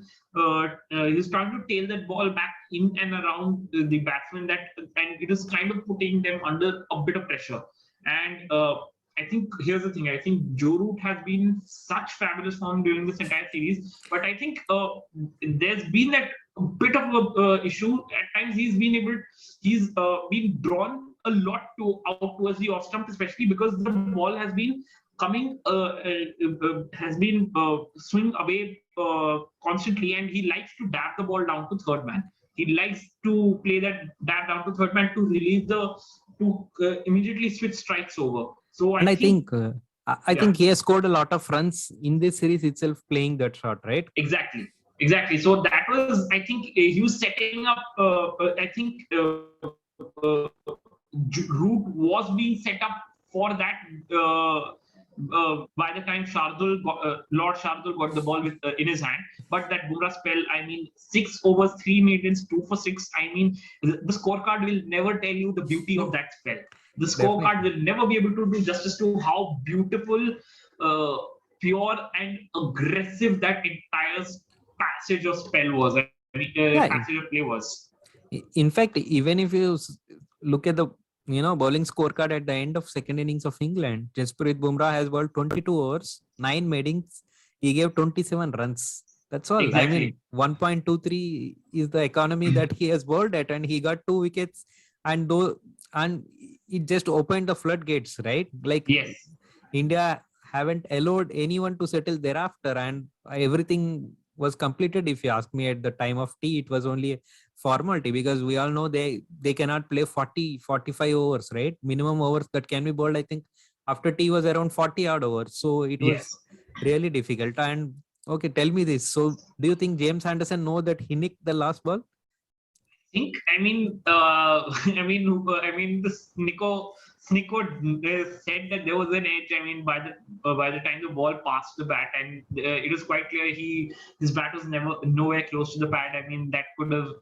Speaker 2: He was starting to tail that ball back in and around the batsman. And it was kind of putting them under a bit of pressure. And I think here's the thing. I think Joe Root has been in such fabulous form during this entire series, but I think there's been that bit of a issue. At times, he's been drawn a lot out towards the off stump, especially because the ball has been coming, swing away constantly, and he likes to dab the ball down to third man. He likes to play that dab down to third man to release to immediately switch strikes over. So
Speaker 1: And I think I
Speaker 2: yeah,
Speaker 1: think he has scored a lot of runs in this series itself playing that shot, right?
Speaker 2: exactly. So that was, I think, he was setting up. I think route was being set up for that. By the time Lord Shardul got the ball in his hand, but that Bumrah spell, I mean, 6 overs, 3 maidens, 2 for 6. I mean, the scorecard will never tell you the beauty of that spell. The scorecard will never be able to do justice to how beautiful, pure, and aggressive that entire passage of spell was. Passage of play was.
Speaker 1: In fact, even if you look at the bowling scorecard at the end of second innings of England, Jasprit Bumrah has bowled 22 overs, 9 maidens. He gave 27 runs. That's all.
Speaker 2: Exactly.
Speaker 1: I mean, 1.23 is the economy that he has bowled at, and he got 2 wickets, and it just opened the floodgates, right? Like,
Speaker 2: yes,
Speaker 1: India haven't allowed anyone to settle thereafter, and everything was completed. If you ask me, at the time of tea, it was only a formality, because we all know they cannot play 40-45 overs, right? Minimum overs that can be bowled, I think, after tea was around 40 odd overs. So it was really difficult. And okay, tell me this. So do you think James Anderson know that he nicked the last ball?
Speaker 2: I mean, this Nico said that there was an edge. I mean, by the time the ball passed the bat, and it was quite clear his bat was nowhere close to the pad. I mean, that could have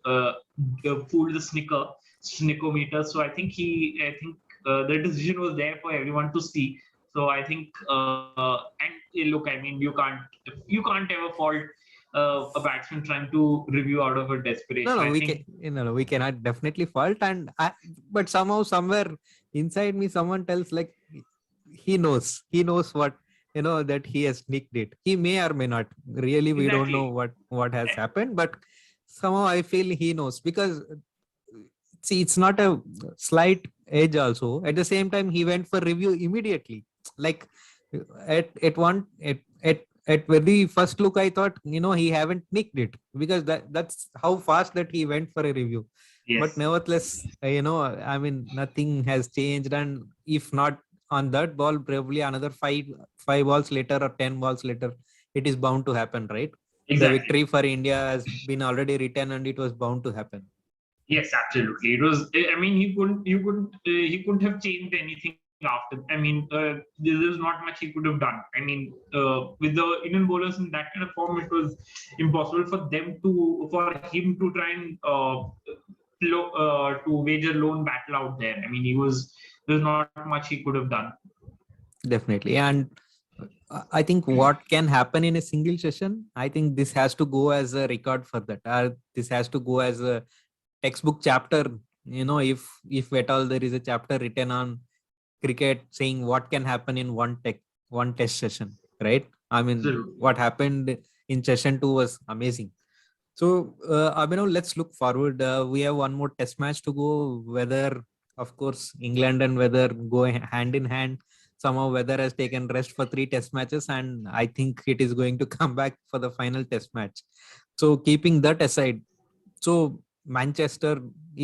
Speaker 2: fooled the Snickometer. So I think the decision was there for everyone to see. So I think, and look, I mean, you can't ever fault a batsman trying to review out of a desperation.
Speaker 1: We cannot definitely fault, but somehow, somewhere inside me, someone tells, like, he knows what, that he has nicked it. He may or may not. Really, we don't know what has happened, but somehow I feel he knows, because see, it's not a slight edge. Also, at the same time, he went for review immediately. Like, at very first look, I thought, he haven't nicked it, because that's how fast that he went for a review.
Speaker 2: Yes.
Speaker 1: But nevertheless, I mean, nothing has changed. And if not on that ball, probably another five balls later or 10 balls later, it is bound to happen, right?
Speaker 2: Exactly.
Speaker 1: The victory for India has been already written, and it was bound to happen.
Speaker 2: Yes, absolutely. It was. I mean, he couldn't have changed anything after. I mean, there's not much he could have done. I mean, with the Indian bowlers in that kind of form, it was impossible for him to try and to wage a lone battle out there. I mean, there's not much he could have done.
Speaker 1: Definitely. And I think what can happen in a single session, I think this has to go as a record for that. This has to go as a textbook chapter, if at all there is a chapter written on cricket saying what can happen in one test session, right? I mean,
Speaker 2: Absolutely.
Speaker 1: what happened in session 2 was amazing. So, Abhinav, let's look forward. We have one more test match to go. Whether, of course, England and weather go hand in hand. Somehow, weather has taken rest for 3 test matches, and I think it is going to come back for the final test match. So, keeping that aside, so Manchester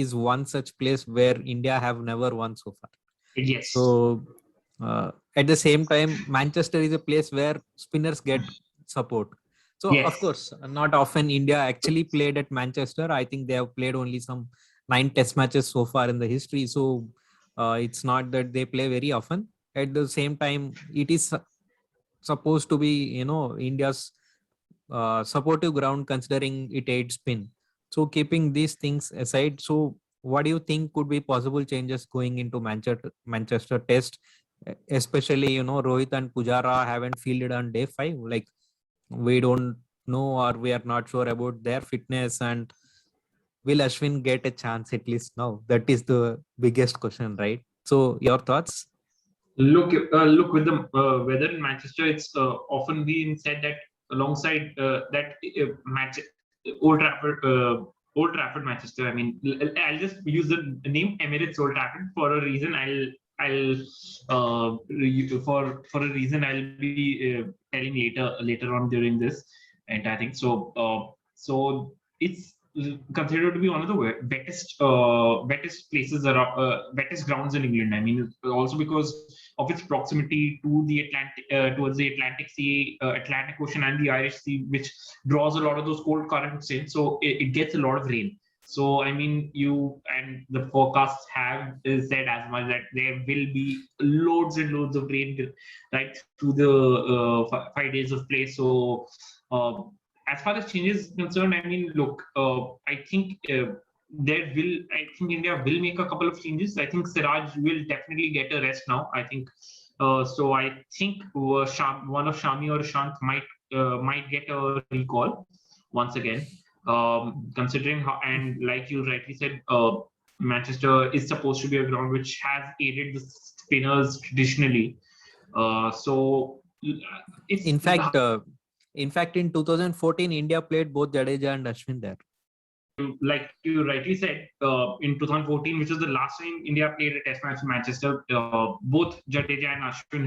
Speaker 1: is one such place where India have never won so far.
Speaker 2: Yes.
Speaker 1: So, at the same time, Manchester is a place where spinners get support. So, of
Speaker 2: Yes.
Speaker 1: course, not often India actually played at Manchester. I think they have played only some 9 test matches so far in the history. So, it's not that they play very often. At the same time, it is supposed to be, India's supportive ground considering it aids spin. So keeping these things aside, so what do you think could be possible changes going into Manchester Test, especially Rohit and Pujara haven't fielded on day 5. Like we don't know or we are not sure about their fitness, and will Ashwin get a chance at least now? That is the biggest question, right? So your thoughts?
Speaker 2: Look with the weather in Manchester. It's often been said that alongside that match, Old Trafford, Manchester. I mean, I'll just use the name Emirates Old Trafford for a reason. For a reason I'll be telling later on during this entire thing. So it's considered to be one of the wettest places around, wettest grounds in England. I mean, also because of its proximity to the Atlantic, towards the Atlantic Sea, Atlantic Ocean, and the Irish Sea, which draws a lot of those cold currents in. So it gets a lot of rain. So I mean, you and the forecasts have said as much that there will be loads and loads of rain right through the 5 days of play. So as far as changes concerned, I mean, look, I think I think India will make a couple of changes. I think Siraj will definitely get a rest now. I think so. I think one of Shami or Shant might get a recall once again. Considering how, and like you rightly said, Manchester is supposed to be a ground which has aided the spinners traditionally. So it's
Speaker 1: In fact, in 2014, India played both Jadeja and Ashwin there.
Speaker 2: like you rightly said, in 2014, which was the last time India played a test match in Manchester, both Jadeja and Ashwin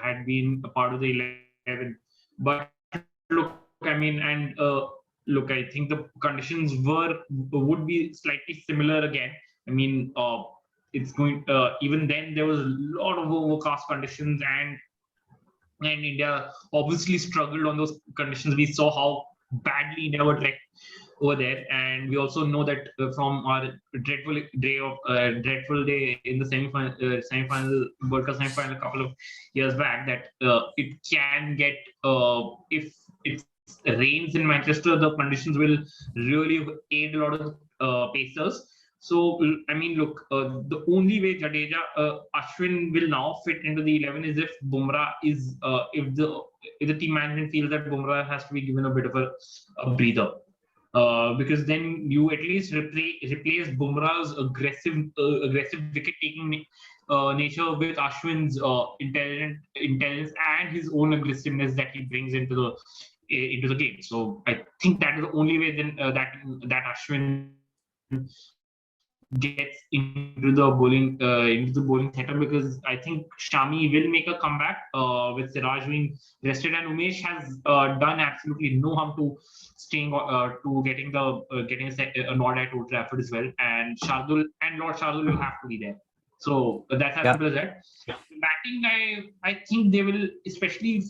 Speaker 2: had been a part of the 11. But look, I mean, and look, I think the conditions would be slightly similar again. I mean, it's going. Even then, there was a lot of overcast conditions, and India obviously struggled on those conditions. We saw how badly India were wrecked over there, and we also know that from our dreadful day in the semi-final World Cup semi-final a couple of years back, that it can get if it rains in Manchester, the conditions will really aid a lot of pacers. So I mean, look, the only way Jadeja, Ashwin will now fit into the 11 is if Bumrah is if the team management feels that Bumrah has to be given a bit of a breather. Because then you at least replace Bumrah's aggressive wicket-taking nature with Ashwin's intelligence and his own aggressiveness that he brings into the game. So I think that is the only way then that Ashwin gets into the bowling setup, because I think Shami will make a comeback with Siraj being rested, and Umesh has done absolutely no harm to staying to getting a nod at Old Trafford as well, and Lord Shardul will have to be there. So that's as
Speaker 1: Yeah.
Speaker 2: simple as that. Batting, I think they will, especially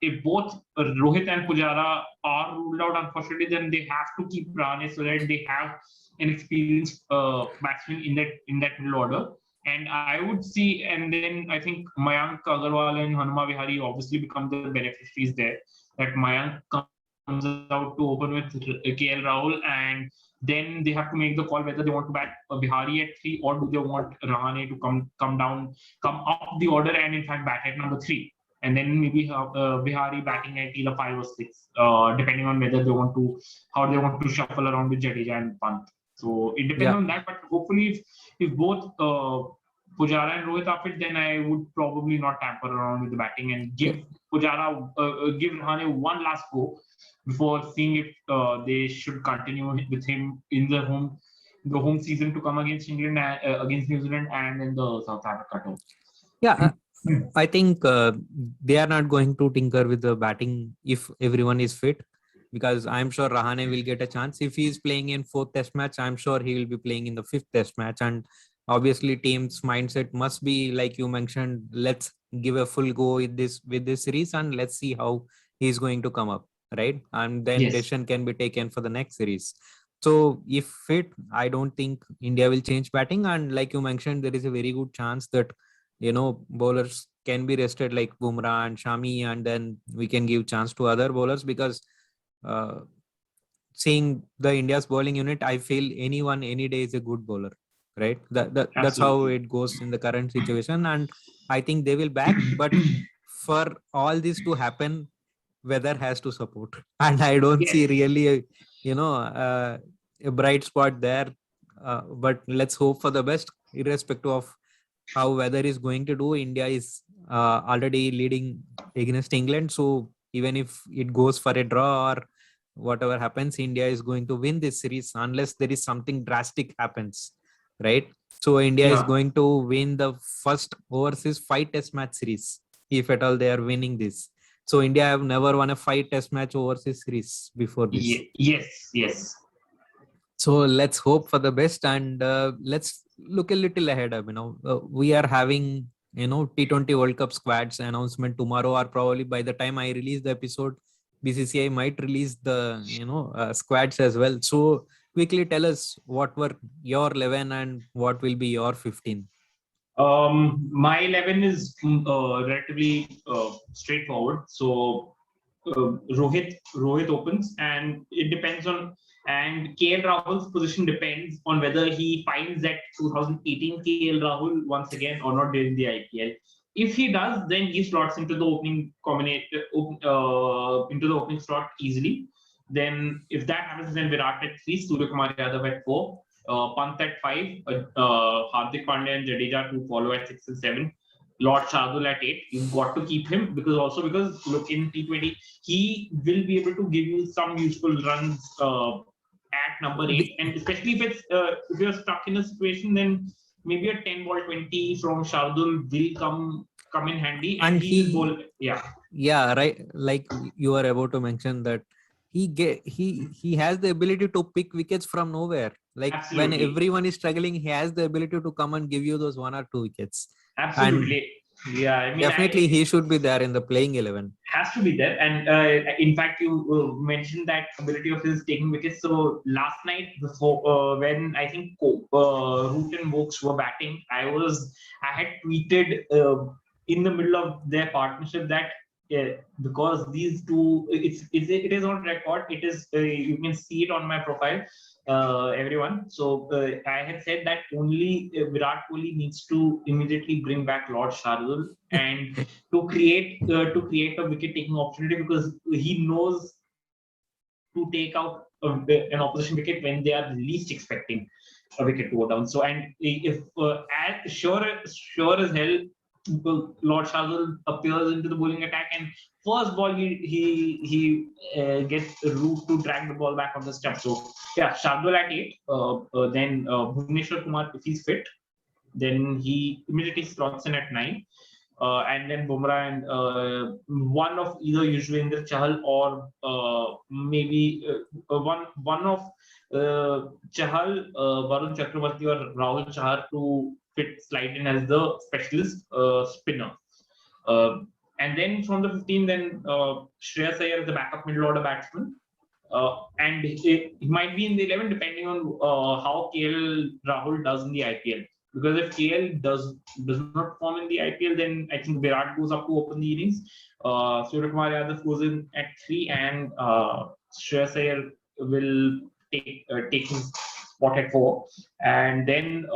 Speaker 2: if both Rohit and Pujara are ruled out, unfortunately, then they have to keep Rahane so that they have an experienced batsman in that middle order. And I would see, and then I think Mayank Agarwal and Hanuma Vihari obviously become the beneficiaries there. That Mayank comes out to open with KL Rahul, and then they have to make the call whether they want to bat Vihari at 3, or do they want Rahane to come up the order and in fact bat at number 3. and then maybe Bihari batting at either 5 or 6, depending on whether they want to how they want to shuffle around with Jadeja and Pant. So it depends
Speaker 1: Yeah,
Speaker 2: on that. But hopefully, if both Pujara and Rohit are fit, then I would probably not tamper around with the batting and
Speaker 1: yeah,
Speaker 2: give Rahane one last go before seeing if they should continue with him in the home season to come against England, against New Zealand, and in the South Africa tour.
Speaker 1: yeah. I think they are not going to tinker with the batting if everyone is fit, because I'm sure Rahane will get a chance. If he is playing in fourth test match, I'm sure he will be playing in the fifth test match. And obviously team's mindset must be, like you mentioned, let's give a full go with this series and let's see how he's going to come up, right? And then
Speaker 2: Yes.
Speaker 1: decision can be taken for the next series. So if fit, I don't think India will change batting. And like you mentioned, there is a very good chance that bowlers can be rested like Bumrah and Shami, and then we can give chance to other bowlers, because uh, seeing the India's bowling unit, I feel anyone any day is a good bowler, right? That's how
Speaker 2: Absolutely.
Speaker 1: it goes in the current situation, and I think they will back. But for all this to happen, weather has to support, and I don't see
Speaker 2: Yes.
Speaker 1: really a bright spot there. But let's hope for the best, irrespective of how weather is going to do. India is already leading against England, so even if it goes for a draw or whatever happens, India is going to win this series unless there is something drastic happens, right? So India is
Speaker 2: Yeah.
Speaker 1: going to win the first overseas 5 test match series if at all they are winning this. So India have never won a 5 test match overseas series before this.
Speaker 2: Yes. Yes.
Speaker 1: So let's hope for the best, and let's look a little ahead. We are having T20 World Cup squads announcement tomorrow, or probably by the time I release the episode, BCCI might release the squads as well. So quickly tell us what were your 11 and what will be your 15.
Speaker 2: My 11 is relatively straightforward. So Rohit opens, and it depends on, and KL Rahul's position depends on whether he finds that 2018 KL Rahul once again or not during the IPL. If he does, then he slots into the opening into the opening slot easily. Then if that happens, then Virat at 3, Surya Kumar Yadav at 4, Pant at 5, Hardik Pandya and Jadeja to follow at 6 and 7. Lord Shardul at 8. You've got to keep him because look, in T20 he will be able to give you some useful runs at number 8, and especially if you're stuck in a situation, then maybe a 10 ball 20 from Shardul will come in handy, and
Speaker 1: And
Speaker 2: he will bowl.
Speaker 1: yeah, right, like you are about to mention that he has the ability to pick wickets from nowhere. Like when
Speaker 2: Absolutely.
Speaker 1: everyone is struggling, he has the ability to come and give you those 1 or 2 wickets. And
Speaker 2: Absolutely. Yeah, I mean,
Speaker 1: definitely he should be there in the playing 11.
Speaker 2: has to be there. And in fact, you mentioned that ability of his taking wickets. So last night, before when I think Root and Vokes were batting, I had tweeted in the middle of their partnership that because these two, it is on record. It is you can see it on my profile. Everyone. So I had said that only Virat Kohli needs to immediately bring back Lord Shardul and to create a wicket taking opportunity, because he knows to take out an opposition wicket when they are least expecting a wicket to go down. So, and if as sure as hell, Lord Shardul appears into the bowling attack, and first ball he gets Root to drag the ball back on the stump. So yeah, Shardul at 8, then Bhuvneshwar Kumar, if he's fit, then he immediately slots in at 9. And then Bumrah and one of either Yuzvendra Chahal or maybe one of Chahal, Varun Chakravarti or Rahul Chahar to slide in as the specialist spinner. Uh, and then from the 15, then Shreyas Iyer is the backup middle order batsman. And he might be in the 11 depending on how KL Rahul does in the IPL. Because if KL does not perform in the IPL, then I think Virat goes up to open the innings. Surya Kumar Yadav goes in at 3, and Shreyas Iyer will take his spot at 4. And then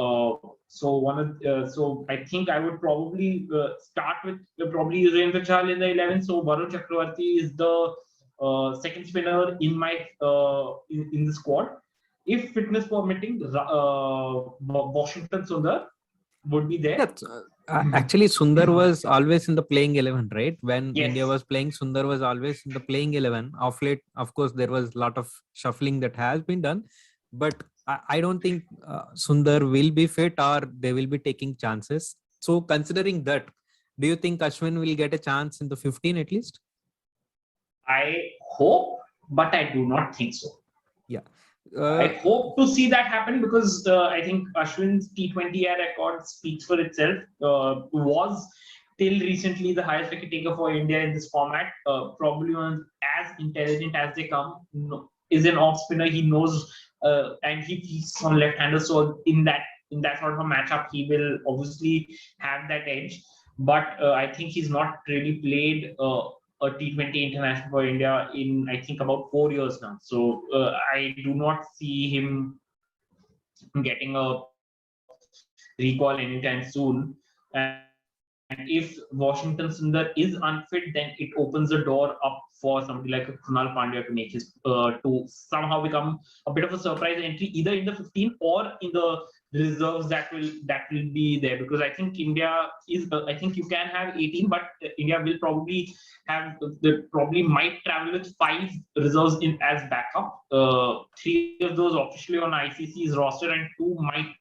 Speaker 2: So I think I would probably start with probably Yuzvendra Chahal in the 11. So Varun Chakravarti is the second spinner in my in the squad. If fitness permitting, Washington Sundar would be there.
Speaker 1: Yeah, actually, Sundar was always in the playing 11, right? When
Speaker 2: Yes.
Speaker 1: India was playing, Sundar was always in the playing 11. Of late, of course, there was a lot of shuffling that has been done, but I don't think Sundar will be fit or they will be taking chances. So, considering that, do you think Ashwin will get a chance in the 15 at least?
Speaker 2: I hope, but I do not think so.
Speaker 1: Yeah.
Speaker 2: I hope to see that happen because I think Ashwin's T20I record speaks for itself. Was till recently the highest wicket taker for India in this format. Probably one as intelligent as they come. Is an off spinner. He knows and he feeds on left-handers. So in that sort of a matchup, he will obviously have that edge. But I think he's not really played a T20 international for India in I think about 4 years now. So I do not see him getting a recall anytime soon. And if Washington Sundar is unfit, then it opens the door up for somebody like Krunal Pandya to make his to somehow become a bit of a surprise entry, either in the 15 or in the reserves that will be there. Because I think India is I think you can have 18, but India will probably have probably might travel with 5 reserves in as backup. 3 of those officially on ICC's roster, and 2 might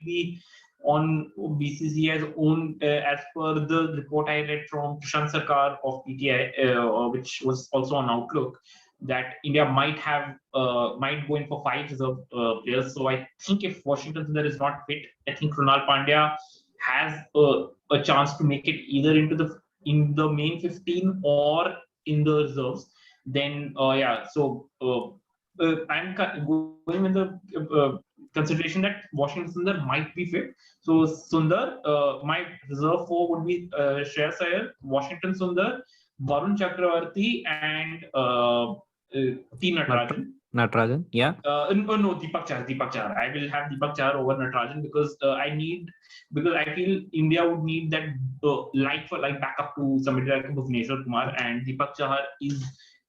Speaker 2: be on BCCI's own, as per the report I read from Prashant Sarkar of PTI, which was also on Outlook, that India might go in for 5 reserve players. So I think if Washington Sundar is not fit, I think Krunal Pandya has a chance to make it either in the main 15 or in the reserves. Then I'm going with the consideration that Washington Sundar might be fit. So Sundar, my reserve 4 would be Shreyas Iyer, Washington Sundar, Varun Chakravarti, and T. Natarajan.
Speaker 1: Natarajan, yeah.
Speaker 2: No, Deepak Chahar. I will have Deepak Chahar over Natarajan because because I feel India would need that like for like backup to somebody like Bhuvneshwar Kumar, and Deepak Chahar is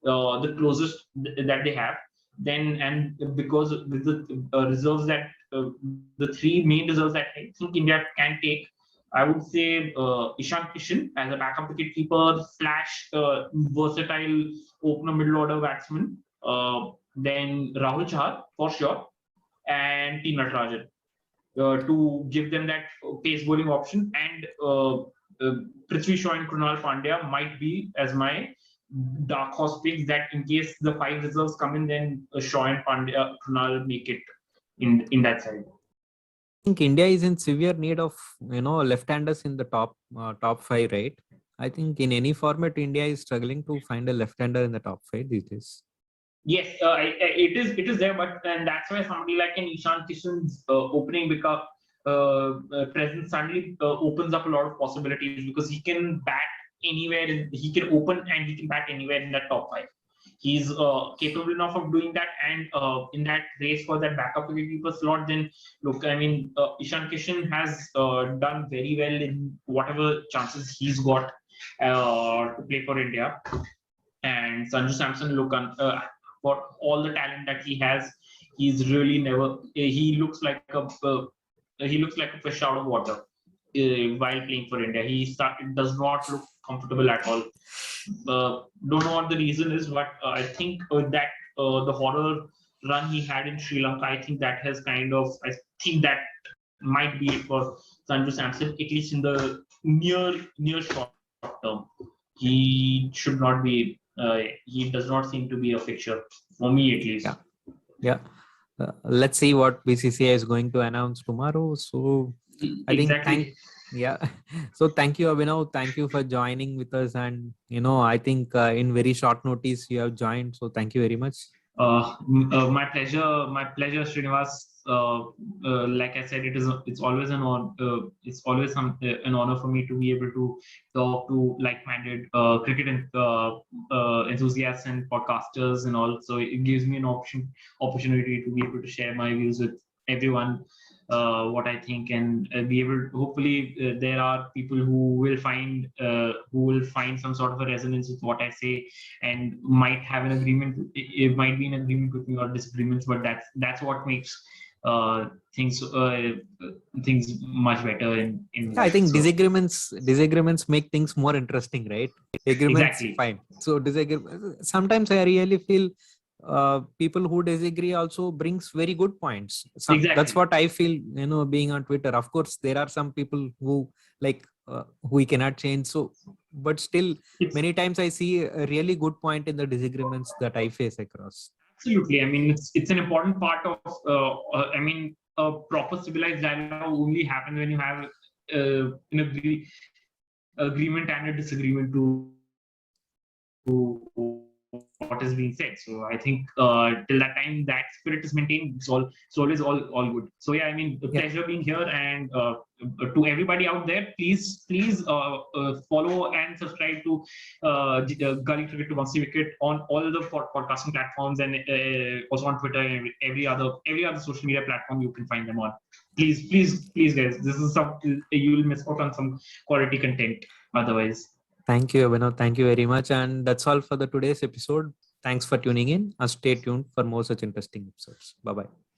Speaker 2: the closest that they have. Then and because with the reserves that the 3 main reserves that I think India can take, I would say Ishan Kishan as a backup wicketkeeper / versatile opener middle order batsman. Then Rahul Chahar for sure, and T. Natarajan to give them that pace bowling option. And Prithvi Shaw and Krunal Pandya might be as my dark horse picks, that in case the 5 reserves come in, then Shaw and Pandya, Krunal make it in that side.
Speaker 1: I think India is in severe need of left-handers in the top 5, right? I think in any format, India is struggling to find a left-hander in the top 5 these days.
Speaker 2: Yes, it is there, but and that's why somebody like an Ishan Kishan's opening presence suddenly opens up a lot of possibilities, because he can bat anywhere. He can open and he can bat anywhere in that top 5. He's capable enough of doing that, and in that race for that backup wicketkeeper slot, then look, I mean, Ishan Kishan has done very well in whatever chances he's got to play for India. And Sanju Samson, look, for all the talent that he has, he's really never. He looks like a fish out of water while playing for India. Does not look comfortable at all. Don't know what the reason is, but I think that the horror run he had in Sri Lanka, I think that has I think that might be it for Sanju Samson, at least in the near short term. He should not be. He does not seem to be a fixture for me, at least.
Speaker 1: Yeah. Let's see what BCCI is going to announce tomorrow. So I think so thank you, Abhinav. Thank you for joining with us, and I think in very short notice you have joined. So thank you very much.
Speaker 2: My pleasure, Srinivas. Like I said, it's always an honor. It's always an honor for me to be able to talk to like-minded cricket enthusiasts and podcasters and all. So it gives me an opportunity to be able to share my views with everyone. what I think, and be able. Hopefully, there are people who will find some sort of a resonance with what I say, and might have an agreement. It might be in agreement with me or disagreements, but that's what makes things things much better in
Speaker 1: I
Speaker 2: life.
Speaker 1: think
Speaker 2: So
Speaker 1: disagreements make things more interesting, right? Agreements,
Speaker 2: exactly,
Speaker 1: fine. So sometimes I really feel people who disagree also brings very good points. That's
Speaker 2: exactly.
Speaker 1: what I feel, being on Twitter. Of course, there are some people who like who we cannot change. So, but still,
Speaker 2: It's
Speaker 1: many times I see a really good point in the disagreements that I face across.
Speaker 2: absolutely. I mean, it's an important part of. I mean, a proper civilized dialogue only happens when you have an agreement and a disagreement to what is being said. So I think till that time that spirit is maintained, it's always all good. So yeah, I mean, the pleasure being here,
Speaker 1: Yeah.
Speaker 2: and to everybody out there, please follow and subscribe to Gully Cricket to Bouncy Wicket on all the podcasting platforms, and also on Twitter and every other social media platform you can find them on. Please, guys, this is some you will miss out on some quality content otherwise.
Speaker 1: Thank you, Abhinav. Thank you very much. And that's all for the today's episode. Thanks for tuning in and stay tuned for more such interesting episodes. Bye bye.